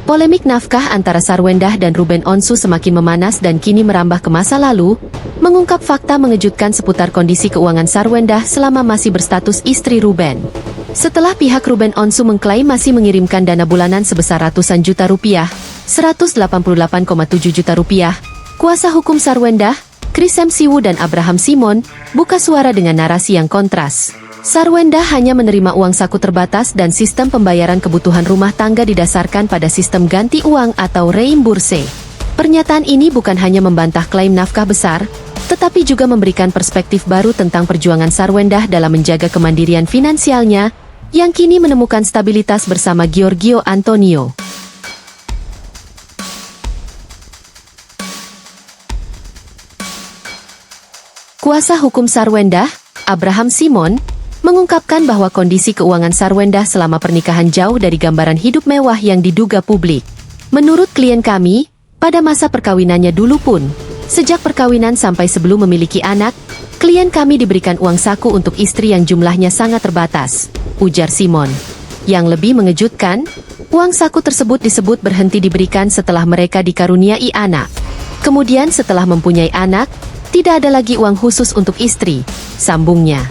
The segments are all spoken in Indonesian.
Polemik nafkah antara Sarwendah dan Ruben Onsu semakin memanas dan kini merambah ke masa lalu, mengungkap fakta mengejutkan seputar kondisi keuangan Sarwendah selama masih berstatus istri Ruben. Setelah pihak Ruben Onsu mengklaim masih mengirimkan dana bulanan sebesar ratusan juta rupiah, 188,7 juta rupiah, kuasa hukum Sarwendah, Chris Siwu dan Abraham Simon, buka suara dengan narasi yang kontras. Sarwendah hanya menerima uang saku terbatas dan sistem pembayaran kebutuhan rumah tangga didasarkan pada sistem ganti uang atau reimburse. Pernyataan ini bukan hanya membantah klaim nafkah besar, tetapi juga memberikan perspektif baru tentang perjuangan Sarwendah dalam menjaga kemandirian finansialnya, yang kini menemukan stabilitas bersama Giorgio Antonio. Kuasa hukum Sarwendah, Abraham Simon, mengungkapkan bahwa kondisi keuangan Sarwendah selama pernikahan jauh dari gambaran hidup mewah yang diduga publik. Menurut klien kami, pada masa perkawinannya dulu pun, sejak perkawinan sampai sebelum memiliki anak, klien kami diberikan uang saku untuk istri yang jumlahnya sangat terbatas, ujar Simon. Yang lebih mengejutkan, uang saku tersebut disebut berhenti diberikan setelah mereka dikaruniai anak. Kemudian setelah mempunyai anak, tidak ada lagi uang khusus untuk istri, sambungnya.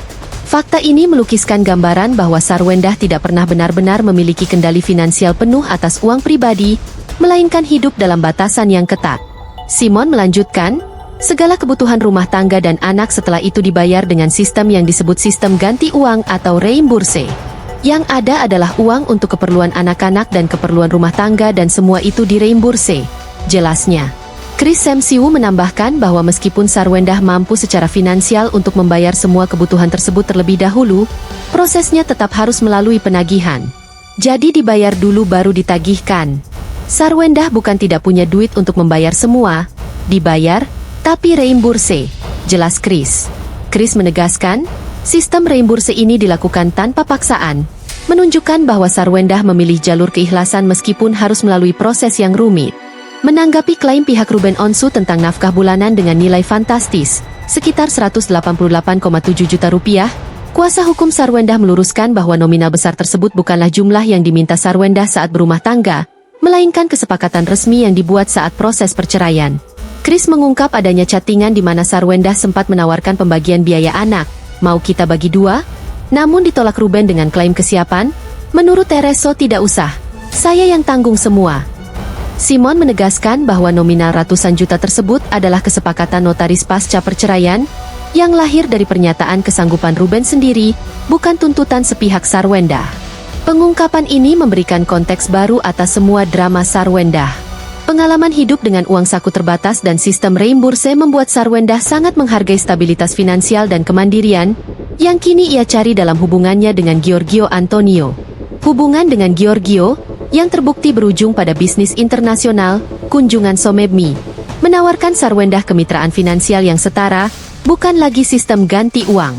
Fakta ini melukiskan gambaran bahwa Sarwendah tidak pernah benar-benar memiliki kendali finansial penuh atas uang pribadi, melainkan hidup dalam batasan yang ketat. Simon melanjutkan, segala kebutuhan rumah tangga dan anak setelah itu dibayar dengan sistem yang disebut sistem ganti uang atau reimburse. Yang ada adalah uang untuk keperluan anak-anak dan keperluan rumah tangga dan semua itu direimburse, jelasnya. Chris Siwu menambahkan bahwa meskipun Sarwendah mampu secara finansial untuk membayar semua kebutuhan tersebut terlebih dahulu, prosesnya tetap harus melalui penagihan. Jadi dibayar dulu baru ditagihkan. Sarwendah bukan tidak punya duit untuk membayar semua, dibayar, tapi reimburse, jelas Chris. Chris menegaskan, sistem reimburse ini dilakukan tanpa paksaan, menunjukkan bahwa Sarwendah memilih jalur keikhlasan meskipun harus melalui proses yang rumit. Menanggapi klaim pihak Ruben Onsu tentang nafkah bulanan dengan nilai fantastis, sekitar 188,7 juta rupiah, kuasa hukum Sarwendah meluruskan bahwa nominal besar tersebut bukanlah jumlah yang diminta Sarwendah saat berumah tangga, melainkan kesepakatan resmi yang dibuat saat proses perceraian. Chris mengungkap adanya chattingan di mana Sarwendah sempat menawarkan pembagian biaya anak, mau kita bagi dua? Namun ditolak Ruben dengan klaim kesiapan, menurut Tereso tidak usah, saya yang tanggung semua. Simon menegaskan bahwa nominal ratusan juta tersebut adalah kesepakatan notaris pasca perceraian, yang lahir dari pernyataan kesanggupan Ruben sendiri, bukan tuntutan sepihak Sarwendah. Pengungkapan ini memberikan konteks baru atas semua drama Sarwendah. Pengalaman hidup dengan uang saku terbatas dan sistem reimburse membuat Sarwendah sangat menghargai stabilitas finansial dan kemandirian, yang kini ia cari dalam hubungannya dengan Giorgio Antonio. Hubungan dengan Giorgio, yang terbukti berujung pada bisnis internasional, kunjungan Somebmi, menawarkan Sarwendah kemitraan finansial yang setara, bukan lagi sistem ganti uang.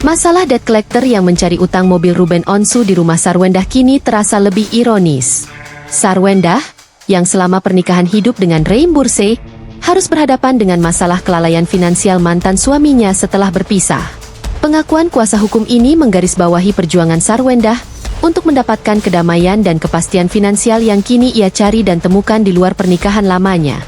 Masalah debt collector yang mencari utang mobil Ruben Onsu di rumah Sarwendah kini terasa lebih ironis. Sarwendah, yang selama pernikahan hidup dengan reimburse, harus berhadapan dengan masalah kelalaian finansial mantan suaminya setelah berpisah. Pengakuan kuasa hukum ini menggarisbawahi perjuangan Sarwendah untuk mendapatkan kedamaian dan kepastian finansial yang kini ia cari dan temukan di luar pernikahan lamanya.